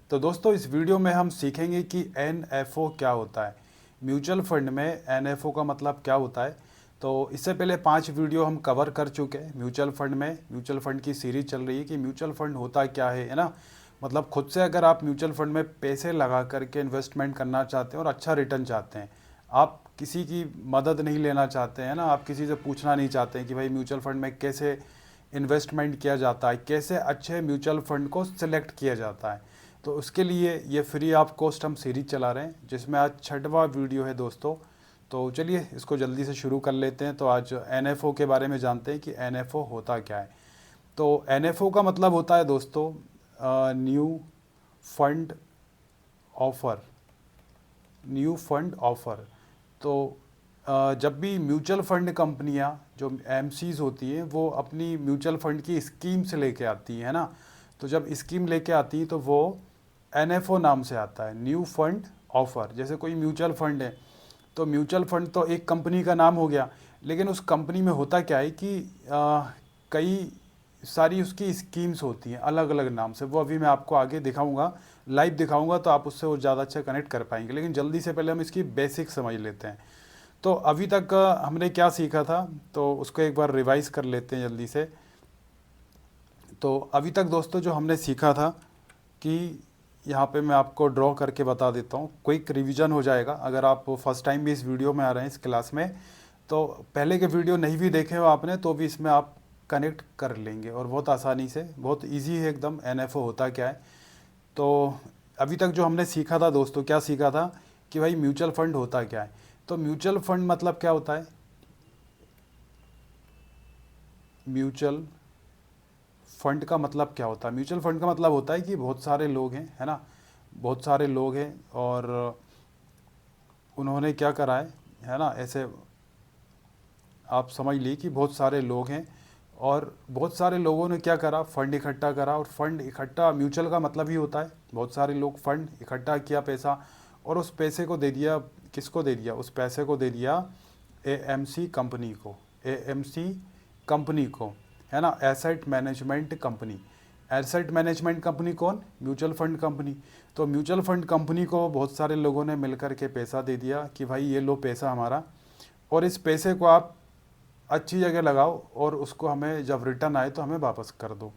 तो दोस्तों इस वीडियो में हम सीखेंगे कि एनएफओ क्या होता है। म्यूचुअल फंड में एनएफओ का मतलब क्या होता है। तो इससे पहले 5 वीडियो हम कवर कर चुके हैं म्यूचुअल फंड में। म्यूचुअल फंड की सीरीज चल रही है कि म्यूचुअल फंड होता क्या है ना। मतलब खुद से अगर आप म्यूचुअल फंड में पैसे लगा करके इन्वेस्टमेंट करना चाहते हैं और अच्छा रिटर्न चाहते हैं, आप किसी की मदद नहीं लेना चाहते हैं ना, आप किसी से पूछना नहीं चाहते हैं कि भाई म्यूचुअल फंड में कैसे इन्वेस्टमेंट किया जाता है, कैसे अच्छे म्यूचुअल फंड को सिलेक्ट किया जाता है, तो उसके लिए ये फ्री ऑफ कॉस्ट हम सीरीज चला रहे हैं जिसमें आज 6वां वीडियो है दोस्तों। तो चलिए इसको जल्दी से शुरू कर लेते हैं। तो आज एनएफओ के बारे में जानते हैं कि एनएफओ होता क्या है। तो एनएफओ का मतलब होता है दोस्तों new fund offer. New fund offer. तो जब भी म्यूचुअल फंड कंपनियां जो एमसीज होती हैं वो अपनी म्यूचुअल फंड की स्कीम से लेके आती है ना, तो जब स्कीम लेके आती हैं तो वो एनएफओ नाम से आता है, न्यू फंड ऑफर। जैसे कोई म्यूचुअल फंड है तो म्यूचुअल फंड तो एक कंपनी का नाम हो गया, लेकिन उस कंपनी में होता क्या है कि कई सारी उसकी स्कीम्स होती हैं अलग अलग नाम से। वो अभी मैं आपको आगे दिखाऊंगा, लाइव दिखाऊंगा, तो आप उससे और ज़्यादा अच्छा कनेक्ट कर पाएंगे। लेकिन जल्दी से पहले हम इसकी बेसिक समझ लेते हैं। तो अभी तक हमने क्या सीखा था तो उसको एक बार रिवाइज कर लेते हैं जल्दी से। तो अभी तक दोस्तों जो हमने सीखा था कि यहाँ पे मैं आपको ड्रॉ करके बता देता हूँ, क्विक रिवीजन हो जाएगा। अगर आप फर्स्ट टाइम भी इस वीडियो में आ रहे हैं इस क्लास में, तो पहले के वीडियो नहीं भी देखे हो आपने तो भी इसमें आप कनेक्ट कर लेंगे और बहुत आसानी से, बहुत इजी है एकदम एनएफओ होता क्या है। तो अभी तक जो हमने सीखा था दोस्तों, क्या सीखा था कि भाई म्यूचुअल फंड होता क्या है। तो म्यूचुअल फंड मतलब क्या होता है। म्यूचुअल फंड का मतलब क्या होता है। म्यूचुअल फंड का मतलब होता है कि बहुत सारे लोग हैं, है ना, बहुत सारे लोग हैं और उन्होंने क्या करा है ना, ऐसे आप समझ ली कि बहुत सारे लोग हैं और बहुत सारे लोगों ने क्या करा, फंड इकट्ठा करा। और फंड इकट्ठा, म्यूचुअल का मतलब ही होता है बहुत सारे लोग, फंड इकट्ठा किया पैसा और उस पैसे को दे दिया, किसको दे दिया, उस पैसे को दे दिया एएमसी कंपनी को, एएमसी कंपनी को, है ना, asset management company. Asset management company कौन, म्यूचुअल फंड कंपनी। तो म्यूचुअल फंड कंपनी को बहुत सारे लोगों ने मिलकर के पैसा दे दिया कि भाई ये लो पैसा हमारा, और इस पैसे को आप अच्छी जगह लगाओ और उसको हमें जब रिटर्न आए तो हमें वापस कर दो।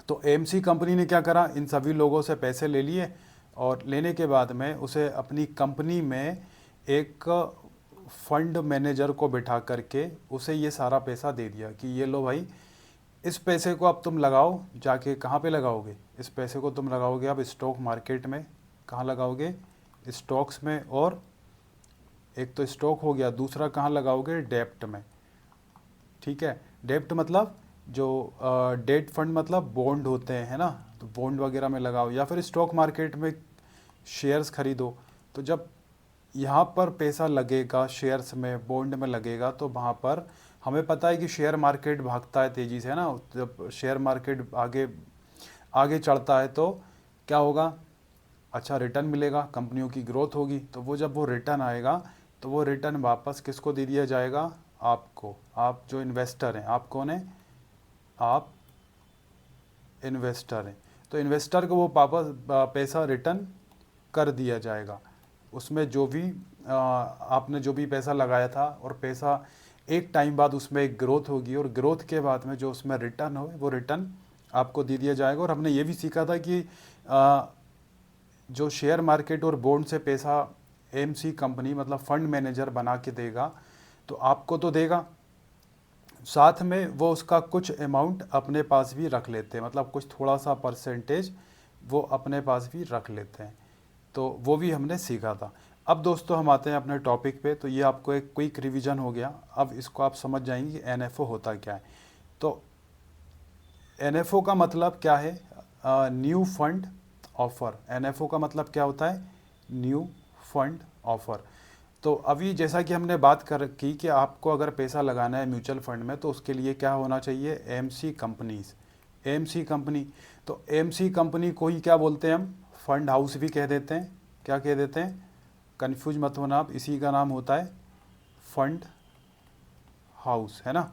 तो एएमसी कंपनी ने क्या करा, इन सभी लोगों से पैसे ले लिए और लेने के बाद में उसे अपनी कंपनी में एक फंड मैनेजर को बिठा करके उसे ये सारा पैसा दे दिया कि ये लो भाई, इस पैसे को अब तुम लगाओ जाके। कहाँ पे लगाओगे, इस पैसे को तुम लगाओगे अब स्टॉक मार्केट में। कहाँ लगाओगे, स्टॉक्स में। और एक तो स्टॉक हो गया, दूसरा कहाँ लगाओगे, डेप्ट में। ठीक है, डेप्ट मतलब जो डेट फंड मतलब बॉन्ड होते हैं, है ना, तो बॉन्ड वगैरह में लगाओ या फिर स्टॉक मार्केट में शेयर्स खरीदो। तो जब यहाँ पर पैसा लगेगा शेयर्स में, बॉन्ड में लगेगा, तो वहाँ पर हमें पता है कि शेयर मार्केट भागता है तेज़ी से, है ना। जब शेयर मार्केट आगे आगे चढ़ता है तो क्या होगा, अच्छा रिटर्न मिलेगा, कंपनियों की ग्रोथ होगी। तो वो जब वो रिटर्न आएगा तो वो रिटर्न वापस किसको दे दिया जाएगा, आपको। आप जो इन्वेस्टर हैं, आप कौन है, आप इन्वेस्टर हैं। तो इन्वेस्टर को वो वापस पैसा रिटर्न कर दिया जाएगा। उसमें जो भी आपने जो भी पैसा लगाया था, और पैसा एक टाइम बाद उसमें एक ग्रोथ होगी और ग्रोथ के बाद में जो उसमें रिटर्न हो वो रिटर्न आपको दे दिया जाएगा। और हमने ये भी सीखा था कि जो शेयर मार्केट और बॉन्ड से पैसा एएमसी कंपनी मतलब फंड मैनेजर बना के देगा, तो आपको तो देगा, साथ में वो उसका कुछ अमाउंट अपने पास भी रख लेते हैं, मतलब कुछ थोड़ा सा परसेंटेज वो अपने पास भी रख लेते हैं। तो वो भी हमने सीखा था। अब दोस्तों हम आते हैं अपने टॉपिक पे। तो ये आपको एक क्विक रिवीजन हो गया, अब इसको आप समझ जाएंगे कि एनएफओ होता क्या है। तो एनएफओ का मतलब क्या है, न्यू फंड ऑफर। एनएफओ का मतलब क्या होता है, न्यू फंड ऑफर। तो अभी जैसा कि हमने बात कर की कि आपको अगर पैसा लगाना है म्यूचुअल फंड में तो उसके लिए क्या होना चाहिए, एएमसी कंपनीज, एएमसी कंपनी। तो एएमसी कंपनी को ही क्या बोलते हैं हम, फंड हाउस भी कह देते हैं। क्या कह देते हैं, कंफ्यूज मत होना आप, इसी का नाम होता है फंड हाउस, है ना।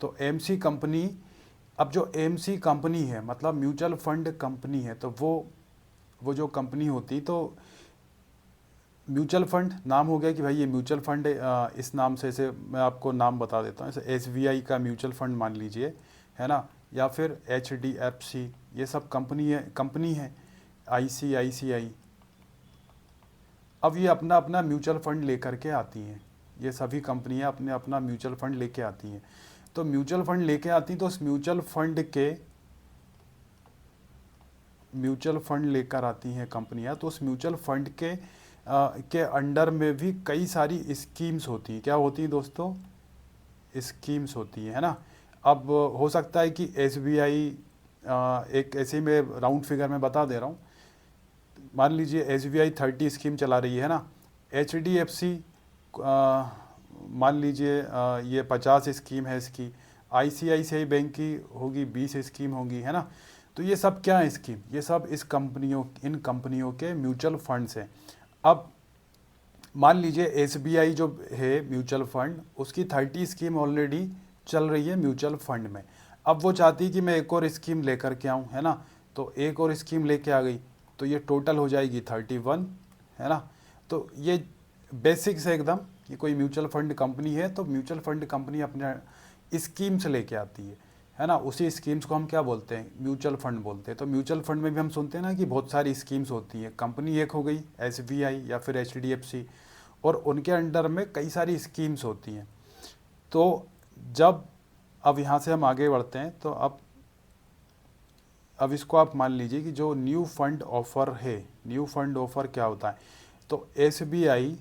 तो एएमसी कंपनी, अब जो एएमसी कंपनी है मतलब म्यूचुअल फंड कंपनी है, तो वो वो जो कंपनी होती, तो म्यूचुअल फंड नाम हो गया कि भाई ये म्यूचुअल फंड है, इस नाम से, इसे मैं आपको नाम बता देता हूँ, जैसे SBI का म्यूचुअल फंड मान लीजिए, है ना, या फिर HDFC, ये सब कंपनी है, ICICI। अब ये अपना अपना म्यूचुअल फंड लेकर के आती हैं, ये सभी कंपनियां अपने अपना म्यूचुअल फंड लेके आती हैं। तो म्यूचुअल फंड लेके आती, तो उस म्यूचुअल फंड लेकर आती हैं कंपनियां, तो उस म्यूचुअल फंड के अंडर में भी कई सारी स्कीम्स होती हैं। क्या होती हैं दोस्तों? स्कीम्स होती हैं, है ना। अब हो सकता है कि SBI, एक ऐसे में राउंड फिगर में बता दे रहा हूँ, मान लीजिए SBI 30 स्कीम चला रही है ना, HDFC मान लीजिए ये 50 स्कीम है इसकी, ICICI बैंक की होगी 20 स्कीम होगी, है ना। तो ये सब क्या है स्कीम? ये सब इन कंपनियों के म्यूचुअल फंड्स हैं। अब मान लीजिए SBI जो है म्यूचुअल फंड, उसकी 30 स्कीम ऑलरेडी चल रही है म्यूचुअल फंड में। अब वो चाहती है कि मैं एक और स्कीम लेकर के आऊँ, है ना, तो एक और स्कीम लेके आ गई, तो ये टोटल हो जाएगी 31, है ना। तो ये बेसिक्स है एकदम कि कोई म्यूचुअल फंड कंपनी है तो म्यूचुअल फंड कंपनी अपने स्कीम्स लेके आती है ना। उसी स्कीम्स को हम क्या बोलते हैं? म्यूचुअल फंड बोलते हैं। तो म्यूचुअल फंड में भी हम सुनते हैं ना कि बहुत सारी स्कीम्स होती हैं। कंपनी एक हो गई SBI या फिर HDFC, और उनके अंडर में कई सारी स्कीम्स होती हैं। तो जब अब यहाँ से हम आगे बढ़ते हैं, तो अब इसको आप मान लीजिए कि जो न्यू फंड ऑफर है, न्यू फंड ऑफर क्या होता है? तो SBI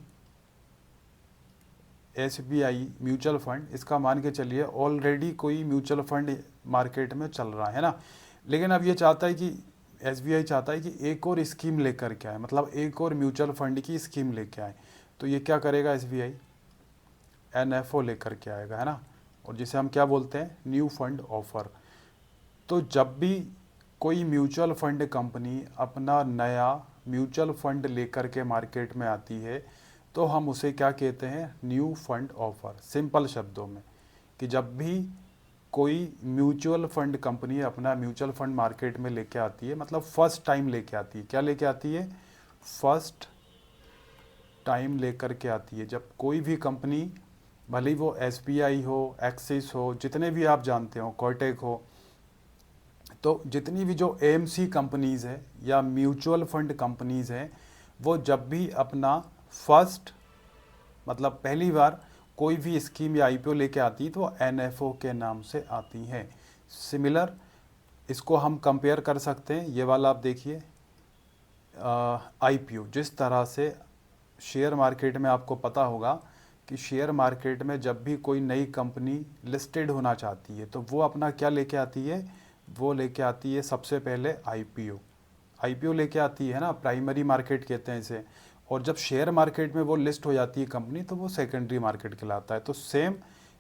म्यूचुअल फंड, इसका मान के चलिए ऑलरेडी कोई म्यूचुअल फंड मार्केट में चल रहा है ना, लेकिन अब ये चाहता है कि SBI चाहता है कि एक और स्कीम लेकर के आए, मतलब एक और म्यूचुअल फंड की स्कीम लेके आए। तो ये क्या करेगा? SBI NFO लेकर के आएगा, है ना, और जिसे हम क्या बोलते हैं? New fund offer. तो जब भी कोई म्यूचुअल फंड कंपनी अपना नया म्यूचुअल फंड लेकर के मार्केट में आती है, तो हम उसे क्या कहते हैं? New fund offer. सिंपल शब्दों में, कि जब भी कोई म्यूचुअल फंड कंपनी अपना म्यूचुअल फंड मार्केट में लेके आती है, मतलब फर्स्ट टाइम लेके आती है। क्या लेके आती है? फर्स्ट टाइम लेकर के आती है। जब कोई भी कंपनी, भले वो SBI हो, एक्सिस हो, जितने भी आप जानते हो, कोटक हो, तो जितनी भी जो AMC कंपनीज़ है या म्यूचुअल फंड कंपनीज़ हैं, वो जब भी अपना फर्स्ट, मतलब पहली बार कोई भी स्कीम या IPO लेके आती है, तो वो NFO के नाम से आती हैं। सिमिलर इसको हम कंपेयर कर सकते हैं, ये वाला आप देखिए, IPO। जिस तरह से शेयर मार्केट में आपको पता होगा कि शेयर मार्केट में जब भी कोई नई कंपनी लिस्टेड होना चाहती है, तो वो अपना क्या लेके आती है? वो लेके आती है सबसे पहले IPO लेके आती है ना, प्राइमरी मार्केट कहते हैं इसे। और जब शेयर मार्केट में वो लिस्ट हो जाती है कंपनी, तो वो सेकेंडरी मार्केट कहलाता है। तो सेम,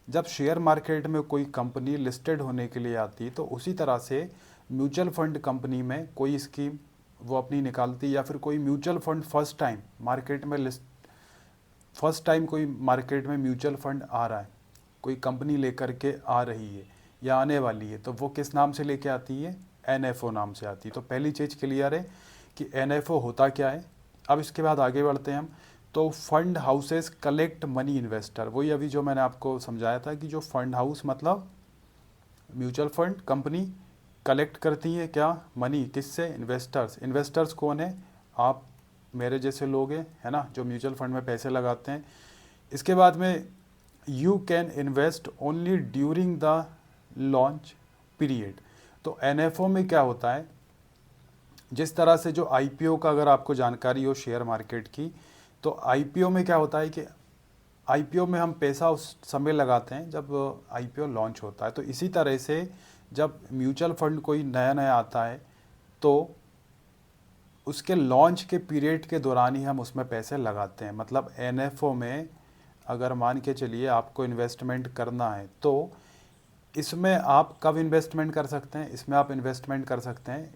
जब शेयर मार्केट में कोई कंपनी लिस्टेड होने के लिए आती है, तो उसी तरह से म्यूचुअल फंड कंपनी में कोई स्कीम वो अपनी निकालती है, या फिर कोई म्यूचुअल फंड फर्स्ट टाइम कोई मार्केट में म्यूचुअल फंड आ रहा है, कोई कंपनी लेकर के आ रही है या आने वाली है, तो वो किस नाम से लेके आती है? NFO नाम से आती है। तो पहली चीज़ क्लियर है कि NFO होता क्या है। अब इसके बाद आगे बढ़ते हैं हम। तो fund houses collect money investor, वही अभी जो मैंने आपको समझाया था कि जो फंड हाउस मतलब म्यूचुअल फंड कंपनी कलेक्ट करती है क्या? मनी। किससे? इन्वेस्टर्स। इन्वेस्टर्स कौन है? आप मेरे जैसे लोग हैं, है ना, जो म्यूचुअल फंड में पैसे लगाते हैं। इसके बाद में you can invest only during the launch period. तो NFO में क्या होता है? जिस तरह से जो IPO का अगर आपको जानकारी हो शेयर मार्केट की, तो IPO में क्या होता है कि IPO में हम पैसा उस समय लगाते हैं जब IPO लॉन्च होता है। तो इसी तरह से जब म्यूचुअल फंड कोई नया नया आता है, तो उसके लॉन्च के पीरियड के दौरान ही हम उसमें पैसे लगाते हैं। मतलब NFO में अगर मान के चलिए आपको इन्वेस्टमेंट करना है, तो इसमें आप कब इन्वेस्टमेंट कर सकते हैं? इसमें आप इन्वेस्टमेंट कर सकते हैं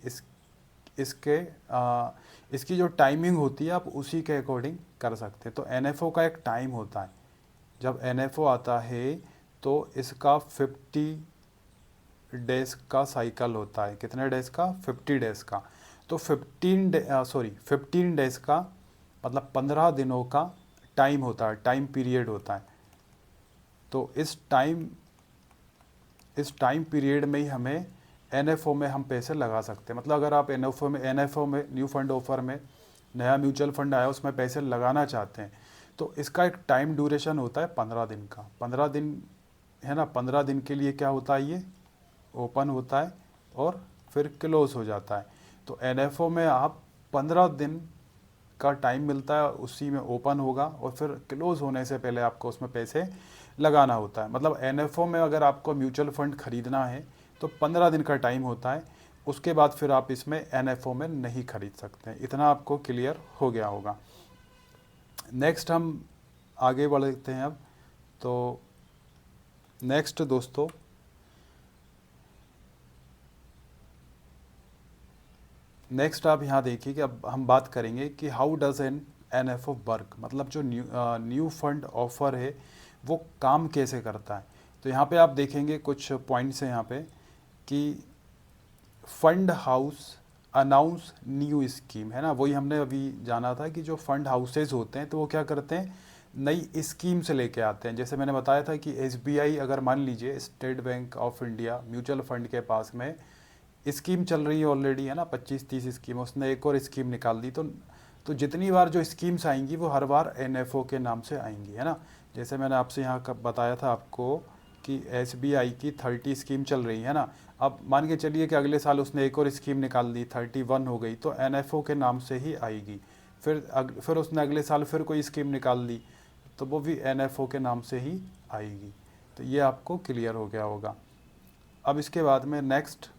इसकी जो टाइमिंग होती है, आप उसी के अकॉर्डिंग कर सकते हैं। तो NFO का एक टाइम होता है। जब NFO आता है तो इसका 50 डेज़ का साइकिल होता है। कितने डेज़ का? 50 डेज़ का। तो तो 15 डेज का मतलब 15 दिनों का टाइम होता है, टाइम पीरियड होता है। तो इस टाइम पीरियड में ही हमें एनएफओ में हम पैसे लगा सकते हैं। मतलब अगर आप एनएफओ में न्यू फंड ऑफर में नया म्यूचुअल फंड आया उसमें पैसे लगाना चाहते हैं, तो इसका एक टाइम ड्यूरेशन होता है 15 दिन का। 15 दिन है ना, 15 दिन के लिए क्या होता है, ये ओपन होता है और फिर क्लोज हो जाता है। तो एनएफओ में आप 15 दिन का टाइम मिलता है, उसी में ओपन होगा और फिर क्लोज होने से पहले आपको उसमें पैसे लगाना होता है। मतलब एनएफओ में अगर आपको म्यूचुअल फंड खरीदना है तो 15 दिन का टाइम होता है, उसके बाद फिर आप इसमें एनएफओ में नहीं खरीद सकते हैं। इतना आपको क्लियर हो गया होगा। नेक्स्ट हम आगे बढ़ते हैं अब। तो नेक्स्ट दोस्तों, नेक्स्ट आप यहाँ देखिए कि अब हम बात करेंगे कि how does N NFO work. मतलब जो न्यू फंड ऑफर है वो काम कैसे करता है। तो यहाँ पे आप देखेंगे कुछ पॉइंट्स हैं यहाँ पे कि fund house announce new scheme, है ना, वही हमने अभी जाना था कि जो फंड हाउसेज होते हैं तो वो क्या करते हैं, नई स्कीम से लेके आते हैं। जैसे मैंने बताया था कि एसबीआई, अगर मान लीजिए state bank of India mutual fund के पास में स्कीम चल रही है ऑलरेडी, है ना, 25-30 स्कीम, उसने एक और स्कीम निकाल दी, तो जितनी बार जो स्कीम्स आएंगी वो हर बार एनएफओ के नाम से आएंगी, है ना। जैसे मैंने आपसे यहाँ बताया था आपको कि एसबीआई की 30 स्कीम चल रही है ना। अब मान के चलिए कि अगले साल उसने एक और स्कीम निकाल दी, 31 हो गई, तो एनएफओ के नाम से ही आएगी। फिर उसने अगले साल फिर कोई स्कीम निकाल दी तो वो भी एनएफओ के नाम से ही आएगी। तो ये आपको क्लियर हो गया होगा। अब इसके बाद में नेक्स्ट,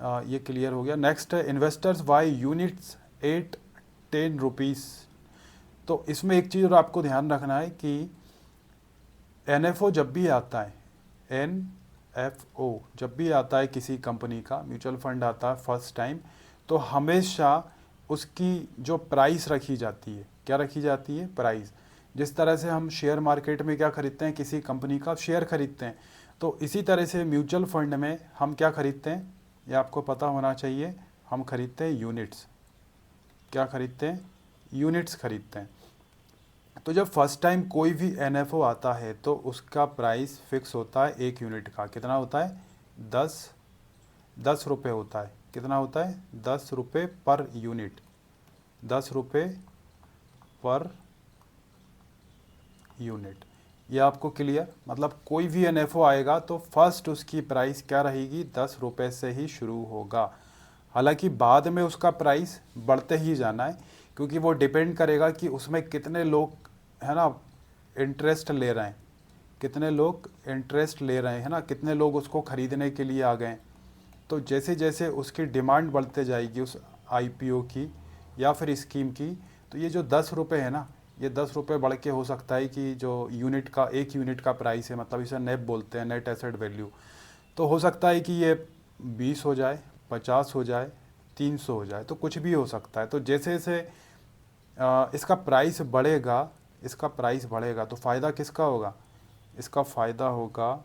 ये क्लियर हो गया। नेक्स्ट है इन्वेस्टर्स बाय यूनिट्स 8-10 रुपीज़। तो इसमें एक चीज़ और आपको ध्यान रखना है कि एनएफओ जब भी आता है, एनएफओ जब भी आता है किसी कंपनी का म्यूचुअल फंड आता है फर्स्ट टाइम, तो हमेशा उसकी जो प्राइस रखी जाती है, क्या रखी जाती है, प्राइस। जिस तरह से हम शेयर मार्केट में क्या खरीदते हैं, किसी कंपनी का शेयर खरीदते हैं, तो इसी तरह से म्यूचुअल फंड में हम क्या खरीदते हैं, ये आपको पता होना चाहिए, हम खरीदते हैं यूनिट्स। क्या खरीदते हैं, यूनिट्स खरीदते हैं। तो जब फर्स्ट टाइम कोई भी एनएफओ आता है तो उसका प्राइस फिक्स होता है एक यूनिट का। कितना होता है, 10 रुपये होता है। कितना होता है, 10 रुपये पर यूनिट, 10 रुपये पर यूनिट। ये आपको क्लियर। मतलब कोई भी एनएफओ आएगा तो फर्स्ट उसकी प्राइस क्या रहेगी, 10 रुपये से ही शुरू होगा। हालांकि बाद में उसका प्राइस बढ़ते ही जाना है, क्योंकि वो डिपेंड करेगा कि उसमें कितने लोग, है ना, इंटरेस्ट ले रहे हैं, कितने लोग इंटरेस्ट ले रहे हैं, है ना, कितने लोग उसको ख़रीदने के लिए आ गए। तो जैसे जैसे उसकी डिमांड बढ़ते जाएगी उस आईपीओ की या फिर स्कीम की, तो ये जो 10 रुपये है ना, ये 10 रुपये बढ़ के हो सकता है कि जो यूनिट का, एक यूनिट का प्राइस है, मतलब इसे नेप बोलते हैं, नेट एसेट वैल्यू, तो हो सकता है कि ये 20 हो जाए, 50 हो जाए, 300 हो जाए, तो कुछ भी हो सकता है। तो जैसे जैसे इसका प्राइस बढ़ेगा, इसका प्राइस बढ़ेगा तो फ़ायदा किसका होगा, इसका फ़ायदा होगा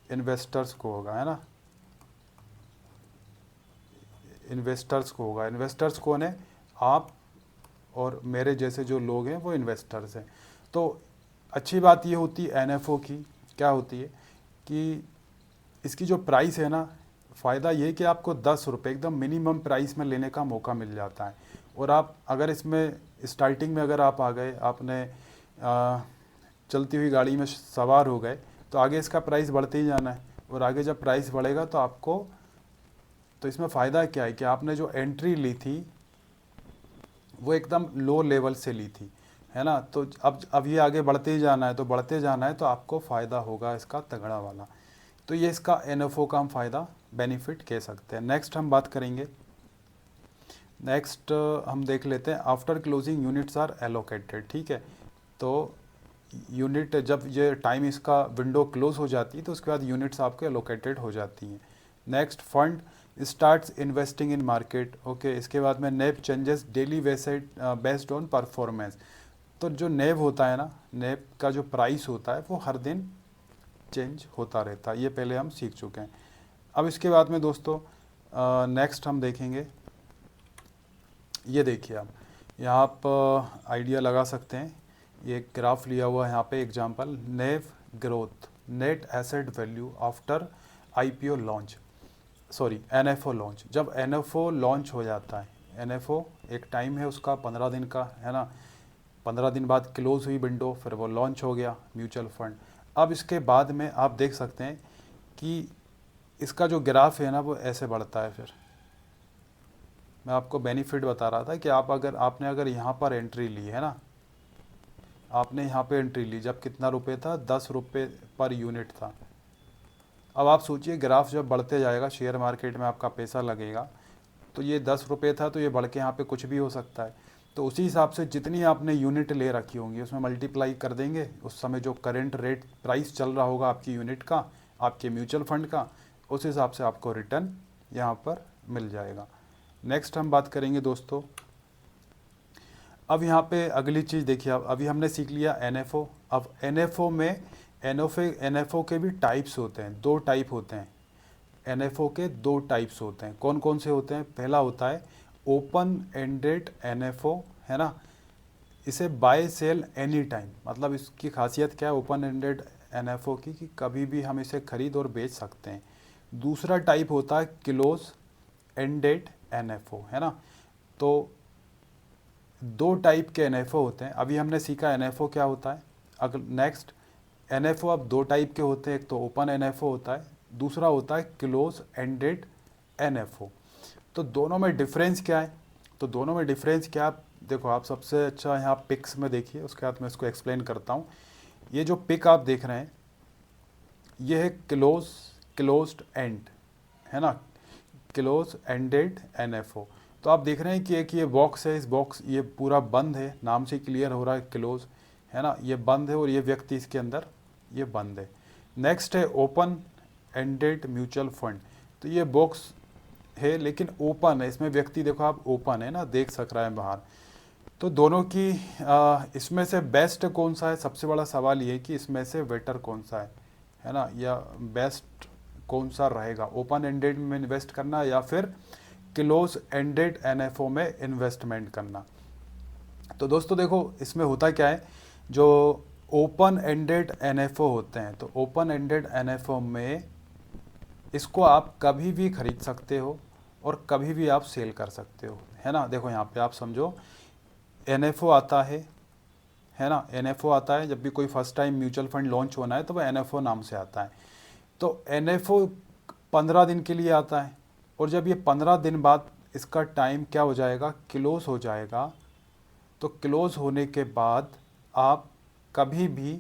इन्वेस्टर्स को होगा, है ना, इन्वेस्टर्स को होगा। इन्वेस्टर्स कौन है, आप और मेरे जैसे जो लोग हैं वो इन्वेस्टर्स हैं। तो अच्छी बात ये होती है एनएफओ की, क्या होती है कि इसकी जो प्राइस है ना, फ़ायदा ये कि आपको 10 रुपये एकदम मिनिमम प्राइस में लेने का मौका मिल जाता है। और आप अगर इसमें स्टार्टिंग में अगर आप आ गए, आपने चलती हुई गाड़ी में सवार हो गए, तो आगे इसका प्राइस बढ़ते ही जाना है। और आगे जब प्राइस बढ़ेगा तो आपको, तो इसमें फ़ायदा क्या है कि आपने जो एंट्री ली थी वो एकदम लो लेवल से ली थी, है ना। तो अब ये आगे बढ़ते ही जाना है, तो बढ़ते जाना है, तो आपको फ़ायदा होगा इसका तगड़ा वाला। तो ये इसका एनएफओ का हम फ़ायदा, बेनिफिट कह सकते हैं। नेक्स्ट हम बात करेंगे, नेक्स्ट हम देख लेते हैं after closing units are allocated. ठीक है, तो यूनिट जब ये टाइम इसका विंडो क्लोज हो जाती है तो उसके बाद यूनिट्स आपके एलोकेटेड हो जाती हैं। Next fund starts investing in market. Okay, इसके बाद में नेब changes daily based on performance. तो जो नेब होता है ना, नेब का जो प्राइस होता है वो हर दिन चेंज होता रहता है। ये पहले हम सीख चुके हैं। अब इसके बाद में दोस्तों नेक्स्ट हम देखेंगे, ये देखिए आप यहाँ आप आइडिया लगा सकते हैं। ये एक ग्राफ लिया हुआ है यहाँ पे example, NAV growth net asset value after IPO launch, sorry NFO launch. जब एनएफओ लॉन्च हो जाता है, एनएफओ एक टाइम है उसका 15 दिन का, है ना, 15 दिन बाद क्लोज हुई विंडो, फिर वो लॉन्च हो गया म्यूचुअल फंड। अब इसके बाद में आप देख सकते हैं कि इसका जो ग्राफ है ना वो ऐसे बढ़ता है। फिर मैं आपको बेनिफिट बता रहा था कि आपने अगर यहाँ पर एंट्री ली है ना, आपने यहाँ पे एंट्री ली जब कितना रुपए था, 10 रुपये पर यूनिट था। अब आप सोचिए ग्राफ जब बढ़ते जाएगा, शेयर मार्केट में आपका पैसा लगेगा, तो ये 10 रुपये था तो ये बढ़ के यहाँ पे कुछ भी हो सकता है। तो उसी हिसाब से जितनी आपने यूनिट ले रखी होंगी उसमें मल्टीप्लाई कर देंगे, उस समय जो करंट रेट प्राइस चल रहा होगा आपकी यूनिट का, आपके म्यूचुअल फंड का, उस हिसाब से आपको रिटर्न यहाँ पर मिल जाएगा। नेक्स्ट हम बात करेंगे दोस्तों, अब यहाँ पे अगली चीज़ देखिए, अब अभी हमने सीख लिया एनएफओ। अब एनएफओ में एनएफओ के भी टाइप्स होते हैं, 2 टाइप होते हैं। एनएफओ के 2 टाइप्स होते हैं, कौन कौन से होते हैं? पहला होता है ओपन एंडेड एनएफओ, है ना, इसे बाय सेल एनी टाइम, मतलब इसकी खासियत क्या है ओपन एंडेड एनएफओ की, कि कभी भी हम इसे खरीद और बेच सकते हैं। दूसरा टाइप होता है क्लोज एंडेड एनएफओ, है ना। तो 2 टाइप के एनएफओ होते हैं। अभी हमने सीखा एनएफओ क्या होता है। अगर नेक्स्ट एनएफओ अब 2 टाइप के होते हैं, एक तो ओपन एनएफओ होता है, दूसरा होता है क्लोज एंडेड एनएफओ। तो दोनों में डिफरेंस क्या है? तो दोनों में डिफरेंस क्या है? देखो आप सबसे अच्छा यहाँ पिक्स में देखिए, उसके बाद मैं इसको एक्सप्लेन करता हूँ। ये जो पिक आप देख रहे हैं ये है क्लोज्ड एंड, है ना, क्लोज एंडेड एनएफओ। तो आप देख रहे हैं कि एक ये बॉक्स है, इस बॉक्स ये पूरा बंद है, नाम से क्लियर हो रहा है क्लोज, है ना, ये बंद है और ये व्यक्ति इसके अंदर ये बंद है। नेक्स्ट है ओपन एंडेड म्यूचुअल फंड। तो ये बॉक्स है लेकिन ओपन है, इसमें व्यक्ति देखो आप ओपन है ना, देख सक रहा है बाहर। तो दोनों की इसमें से बेस्ट कौन सा है? सबसे बड़ा सवाल ये है कि इसमें से बेटर कौन सा है ना, या बेस्ट कौन सा रहेगा, ओपन एंडेड में इन्वेस्ट करना या फिर क्लोज एंडेड एनएफओ में इन्वेस्टमेंट करना। तो दोस्तों देखो इसमें होता क्या है, जो ओपन एंडेड एनएफओ होते हैं, तो ओपन एंडेड एनएफओ में इसको आप कभी भी खरीद सकते हो और कभी भी आप सेल कर सकते हो, है ना। देखो यहाँ पे आप समझो, एनएफओ आता है ना, एनएफओ आता है जब भी कोई first time mutual fund launch होना है तो वह एनएफओ नाम से आता है। तो एनएफओ 15 दिन के लिए आता है, और जब ये 15 दिन बाद इसका टाइम क्या हो जाएगा, क्लोज हो जाएगा। तो क्लोज होने के बाद आप कभी भी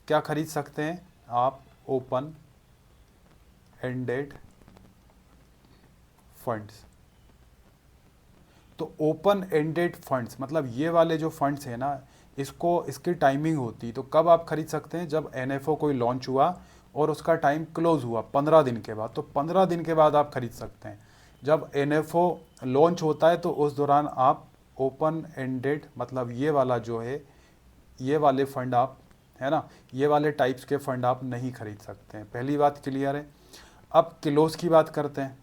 क्या खरीद सकते हैं, आप ओपन एंडेड फंड्स। तो ओपन एंडेड फंड्स मतलब ये वाले जो फंड्स हैं ना, इसको इसकी टाइमिंग होती है। तो कब आप खरीद सकते हैं, जब एनएफओ कोई लॉन्च हुआ और उसका टाइम क्लोज हुआ 15 दिन के बाद, तो 15 दिन के बाद आप खरीद सकते हैं। जब एनएफओ लॉन्च होता है तो उस दौरान आप ओपन एंडेड मतलब ये वाला जो है, ये वाले फंड आप, है ना, ये वाले टाइप्स के फंड आप नहीं खरीद सकते हैं। पहली बात क्लियर है। अब क्लोज की बात करते हैं,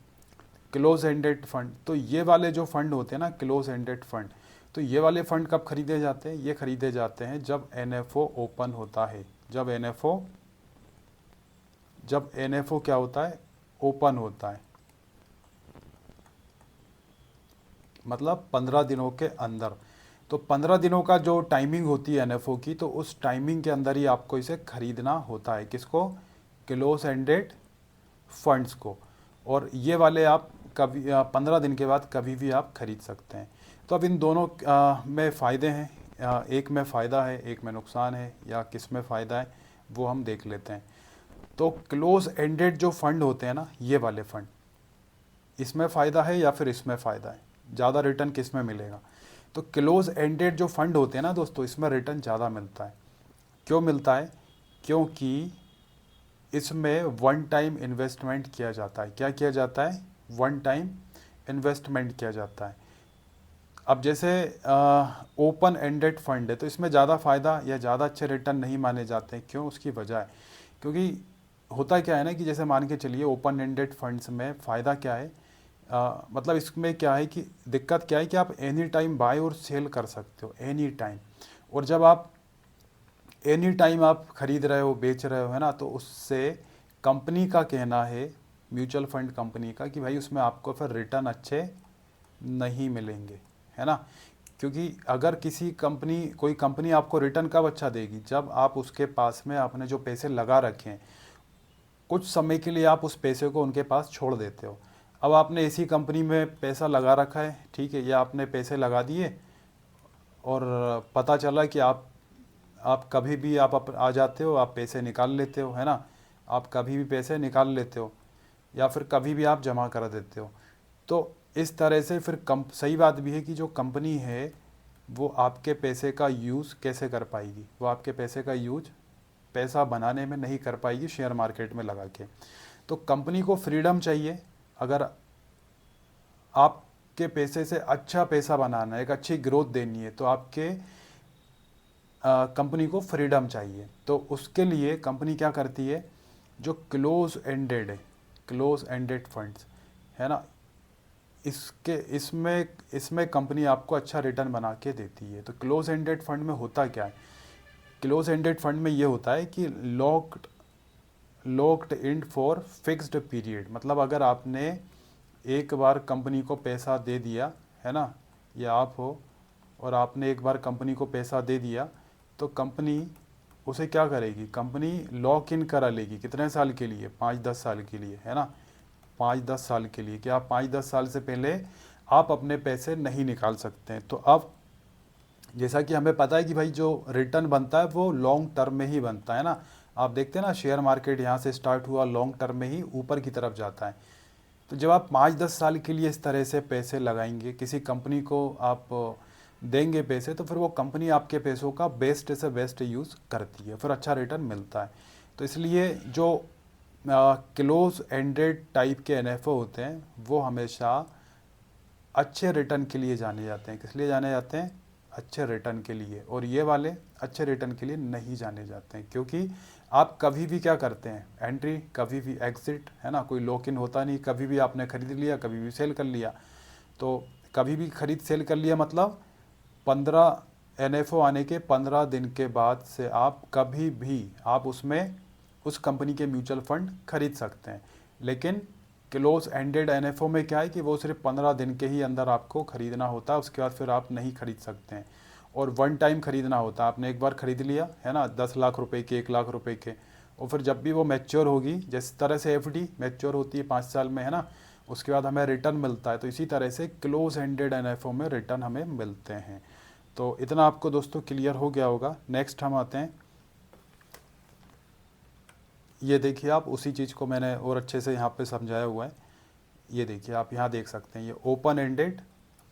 क्लोज एंडेड फंड। तो ये वाले जो फंड होते हैं ना, क्लोज एंडेड फंड, तो ये वाले फंड कब खरीदे जाते हैं? ये खरीदे जाते हैं जब एनएफओ ओपन होता है, जब एनएफओ क्या होता है, ओपन होता है, मतलब 15 दिनों के अंदर। तो 15 दिनों का जो टाइमिंग होती है एनएफओ की, तो उस टाइमिंग के अंदर ही आपको इसे खरीदना होता है। किसको? क्लोज एंडेड फंड्स को। और ये वाले आप कभी 15 दिन के बाद कभी भी आप खरीद सकते हैं। तो अब इन दोनों में फ़ायदे हैं, एक में फ़ायदा है एक में नुकसान है, या किस में फ़ायदा है वो हम देख लेते हैं। तो क्लोज एंडेड जो फंड होते हैं ना, ये वाले फंड, इसमें फ़ायदा है या फिर इसमें फ़ायदा है, ज़्यादा रिटर्न किस में मिलेगा? तो क्लोज एंडेड जो फंड होते हैं ना दोस्तों, इसमें रिटर्न ज़्यादा मिलता है। क्यों मिलता है? क्योंकि इसमें वन टाइम इन्वेस्टमेंट किया जाता है। क्या किया जाता है? वन टाइम इन्वेस्टमेंट किया जाता है। अब जैसे ओपन एंडेड फंड है तो इसमें ज़्यादा फ़ायदा या ज़्यादा अच्छे रिटर्न नहीं माने जाते हैं। क्यों? उसकी वजह है क्योंकि होता क्या है ना, कि जैसे मान के चलिए ओपन एंडेड फंड्स में फ़ायदा क्या है, मतलब इसमें क्या है कि दिक्कत क्या है कि आप एनी टाइम बाय और सेल कर सकते हो एनी टाइम। और जब आप एनी टाइम आप खरीद रहे हो बेच रहे हो, है ना, तो उससे कंपनी का कहना है, म्यूचुअल फंड कंपनी का, कि भाई उसमें आपको फिर रिटर्न अच्छे नहीं मिलेंगे, है ना। क्योंकि अगर कोई कंपनी आपको रिटर्न कब अच्छा देगी, जब आप उसके पास में आपने जो पैसे लगा रखे हैं कुछ समय के लिए आप उस पैसे को उनके पास छोड़ देते हो। अब आपने इसी कंपनी में पैसा लगा रखा है, ठीक है, या आपने पैसे लगा दिए और पता चला कि आप कभी भी आ जाते हो, आप पैसे निकाल लेते हो, है ना, आप कभी भी पैसे निकाल लेते हो या फिर कभी भी आप जमा कर देते हो। तो इस तरह से फिर सही बात भी है कि जो कंपनी है वो आपके पैसे का यूज़ कैसे कर पाएगी, वो आपके पैसे का यूज पैसा बनाने में नहीं कर पाएगी शेयर मार्केट में लगा के। तो कंपनी को फ्रीडम चाहिए। अगर आपके पैसे से अच्छा पैसा बनाना है, एक अच्छी ग्रोथ देनी है, तो आपके कंपनी को फ्रीडम चाहिए। तो उसके लिए कंपनी क्या करती है, जो क्लोज एंडेड फंड्स है ना, इसमें कंपनी आपको अच्छा रिटर्न बना के देती है। तो क्लोज एंडेड फंड में होता क्या है, क्लोज एंडेड फंड में ये होता है कि locked in for fixed period. मतलब अगर आपने एक बार कंपनी को पैसा दे दिया, है ना, या आप हो और आपने एक बार कंपनी को पैसा दे दिया, तो कंपनी उसे क्या करेगी, कंपनी लॉक इन करा लेगी। कितने साल के लिए, 5-10 साल के लिए, है ना, 5-10 साल के लिए, कि आप 5-10 साल से पहले आप अपने पैसे नहीं निकाल सकते हैं। तो अब जैसा कि हमें पता है कि भाई जो रिटर्न बनता है वो लॉन्ग टर्म में ही बनता है ना। आप देखते हैं ना, शेयर मार्केट यहाँ से स्टार्ट हुआ, लॉन्ग टर्म में ही ऊपर की तरफ जाता है। तो जब आप 5-10 साल के लिए इस तरह से पैसे लगाएंगे, किसी कंपनी को आप देंगे पैसे, तो फिर वो कंपनी आपके पैसों का बेस्ट से बेस्ट यूज़ करती है, फिर अच्छा रिटर्न मिलता है। तो इसलिए जो क्लोज एंडेड टाइप के एनएफओ होते हैं वो हमेशा अच्छे रिटर्न के लिए जाने जाते हैं। किस लिए जाने जाते हैं, अच्छे रिटर्न के लिए। और ये वाले अच्छे रिटर्न के लिए नहीं जाने जाते हैं, क्योंकि आप कभी भी क्या करते हैं, एंट्री कभी भी एग्जिट, है ना, कोई लॉक इन होता नहीं। कभी भी आपने खरीद लिया, कभी भी सेल कर लिया। तो कभी भी खरीद सेल कर लिया मतलब 15 एनएफओ आने के 15 दिन के बाद से आप कभी भी आप उसमें उस कंपनी के म्यूचुअल फंड खरीद सकते हैं। लेकिन क्लोज एंडेड एनएफओ में क्या है कि वो सिर्फ 15 दिन के ही अंदर आपको खरीदना होता है, उसके बाद फिर आप नहीं खरीद सकते हैं। और वन टाइम खरीदना होता है, आपने एक बार खरीद लिया, है ना, 10 लाख रुपए के, 1 लाख रुपए के, और फिर जब भी वो मैच्योर होगी, जिस तरह से एफडी मैच्योर होती है 5 साल में, है ना, उसके बाद हमें रिटर्न मिलता है। तो इसी तरह से क्लोज एंडेड एनएफओ में रिटर्न हमें मिलते हैं। तो इतना आपको दोस्तों क्लियर हो गया होगा। नेक्स्ट हम आते हैं, ये देखिए आप, उसी चीज़ को मैंने और अच्छे से यहाँ पे समझाया हुआ है। ये देखिए आप यहाँ देख सकते हैं, ये ओपन एंडेड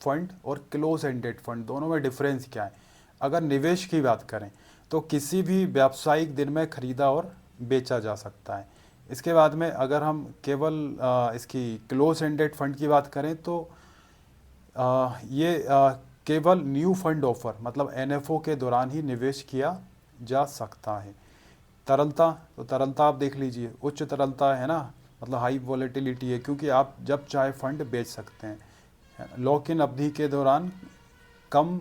फंड और क्लोज एंडेड फंड दोनों में डिफरेंस क्या है। अगर निवेश की बात करें तो किसी भी व्यावसायिक दिन में खरीदा और बेचा जा सकता है। इसके बाद में अगर हम केवल इसकी क्लोज एंडेड फंड की बात करें तो ये केवल न्यू फंड ऑफर मतलब एनएफओ के दौरान ही निवेश किया जा सकता है। तरलता, तो तरलता आप देख लीजिए, उच्च तरलता है ना, मतलब हाई वॉलेटिलिटी है, क्योंकि आप जब चाहे फंड बेच सकते हैं। लॉक इन अवधि के दौरान कम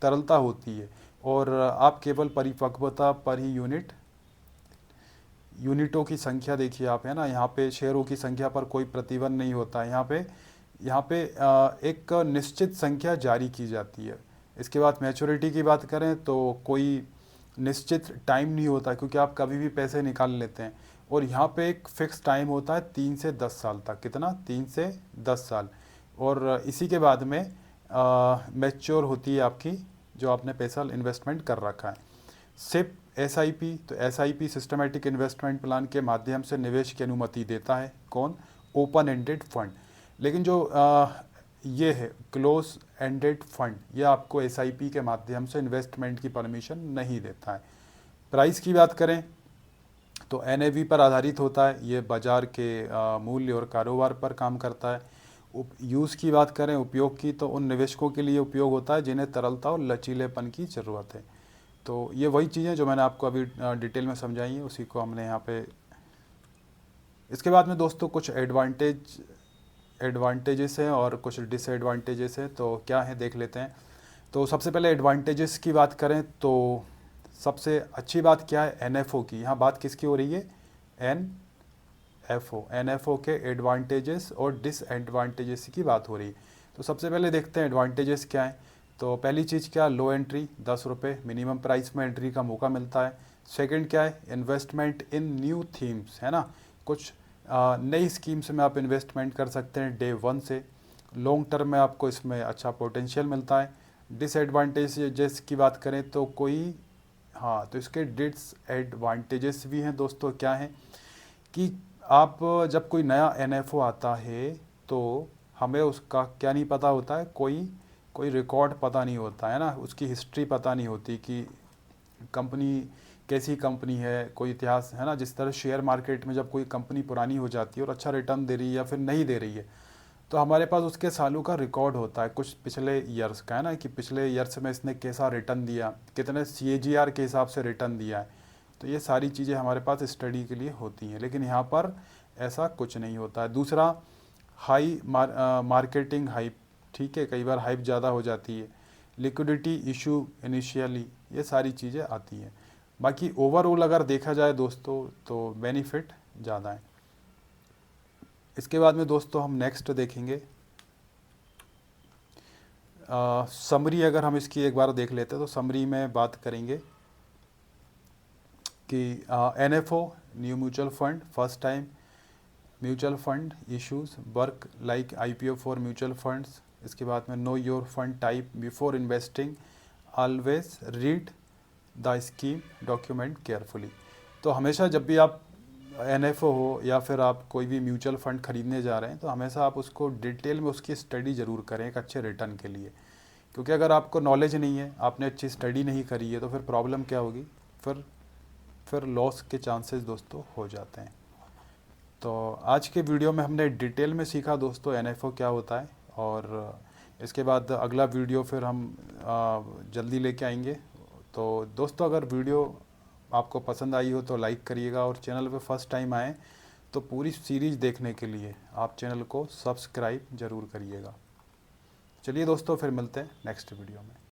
तरलता होती है और आप केवल परिपक्वता पर ही यूनिटों की संख्या देखिए आप, है ना, यहाँ पे शेयरों की संख्या पर कोई प्रतिबंध नहीं होता है। यहाँ पे एक निश्चित संख्या जारी की जाती है। इसके बाद मैच्योरिटी की बात करें तो कोई निश्चित टाइम नहीं होता, क्योंकि आप कभी भी पैसे निकाल लेते हैं। और यहाँ पे एक फिक्स टाइम होता है 3 से 10 साल तक। कितना, 3 से 10 साल। और इसी के बाद में मैच्योर होती है आपकी जो आपने पैसा इन्वेस्टमेंट कर रखा है। सिप एसआईपी, तो एसआईपी सिस्टमेटिक इन्वेस्टमेंट प्लान के माध्यम से निवेश की अनुमति देता है। कौन, ओपन एंडेड फंड। लेकिन जो ये है क्लोज एंडेड फंड, ये आपको एसआईपी के माध्यम से इन्वेस्टमेंट की परमिशन नहीं देता है। प्राइस की बात करें तो एनएवी पर आधारित होता है, ये बाजार के मूल्य और कारोबार पर काम करता है। यूज़ की बात करें, उपयोग की, तो उन निवेशकों के लिए उपयोग होता है जिन्हें तरलता और लचीलेपन की ज़रूरत है। तो ये वही चीज़ें जो मैंने आपको अभी डिटेल में समझाई हैं, उसी को हमने यहाँ पे। इसके बाद में दोस्तों कुछ एडवांटेजेस हैं और कुछ डिसएडवांटेजेस हैं, तो क्या है देख लेते हैं। तो सबसे पहले एडवांटेजेस की बात करें तो सबसे अच्छी बात क्या है, एनएफओ की। यहाँ बात किसकी हो रही है, एनएफओ के एडवांटेजेस और डिसएडवांटेजेस की बात हो रही है। तो सबसे पहले देखते हैं एडवांटेजेस क्या है। तो पहली चीज़ क्या, लो एंट्री, 10 रुपये मिनिमम प्राइस में एंट्री का मौका मिलता है। सेकंड क्या है, इन्वेस्टमेंट इन न्यू थीम्स, है ना, कुछ नई स्कीम्स में आप इन्वेस्टमेंट कर सकते हैं डे 1 से। लॉन्ग टर्म में आपको इसमें अच्छा पोटेंशियल मिलता है। डिसएडवांटेजेस की बात करें तो कोई, हाँ, तो इसके डिसएडवांटेजेस भी हैं दोस्तों। क्या है कि आप जब कोई नया एनएफओ आता है तो हमें उसका क्या नहीं पता होता है, कोई रिकॉर्ड पता नहीं होता है ना, उसकी हिस्ट्री पता नहीं होती कि कंपनी कैसी कंपनी है, कोई इतिहास है ना। जिस तरह शेयर मार्केट में जब कोई कंपनी पुरानी हो जाती है और अच्छा रिटर्न दे रही है या फिर नहीं दे रही है, तो हमारे पास उसके सालों का रिकॉर्ड होता है, कुछ पिछले ईयर्स का, है ना, कि पिछले ईयर्स में इसने कैसा रिटर्न दिया, कितने सीएजीआर के हिसाब से रिटर्न दिया है। तो ये सारी चीज़ें हमारे पास स्टडी के लिए होती हैं, लेकिन यहाँ पर ऐसा कुछ नहीं होता है। दूसरा, मार्केटिंग हाइप, ठीक है, कई बार हाइप ज़्यादा हो जाती है। लिक्विडिटी इशू इनिशियली, ये सारी चीज़ें आती हैं। बाकी ओवरऑल अगर देखा जाए दोस्तों तो बेनिफिट ज़्यादा है। इसके बाद में दोस्तों हम नेक्स्ट देखेंगे समरी। अगर हम इसकी एक बार देख लेते हैं तो समरी में बात करेंगे कि NFO new mutual fund, first time mutual fund issues work like IPO for mutual funds. इसके बाद में know your fund type before investing, always read the scheme document carefully. तो हमेशा जब भी आप एनएफओ हो या फिर आप कोई भी म्यूचुअल फंड खरीदने जा रहे हैं तो हमेशा आप उसको डिटेल में उसकी स्टडी ज़रूर करें एक अच्छे रिटर्न के लिए। क्योंकि अगर आपको नॉलेज नहीं है, आपने अच्छी स्टडी नहीं करी है, तो फिर प्रॉब्लम क्या होगी, फिर लॉस के चांसेस दोस्तों हो जाते हैं। तो आज के वीडियो में हमने डिटेल में सीखा दोस्तों एनएफओ क्या होता है, और इसके बाद अगला वीडियो फिर हम जल्दी लेके आएंगे। तो दोस्तों अगर वीडियो आपको पसंद आई हो तो लाइक करिएगा, और चैनल पे फर्स्ट टाइम आए तो पूरी सीरीज़ देखने के लिए आप चैनल को सब्सक्राइब ज़रूर करिएगा। चलिए दोस्तों, फिर मिलते हैं नेक्स्ट वीडियो में।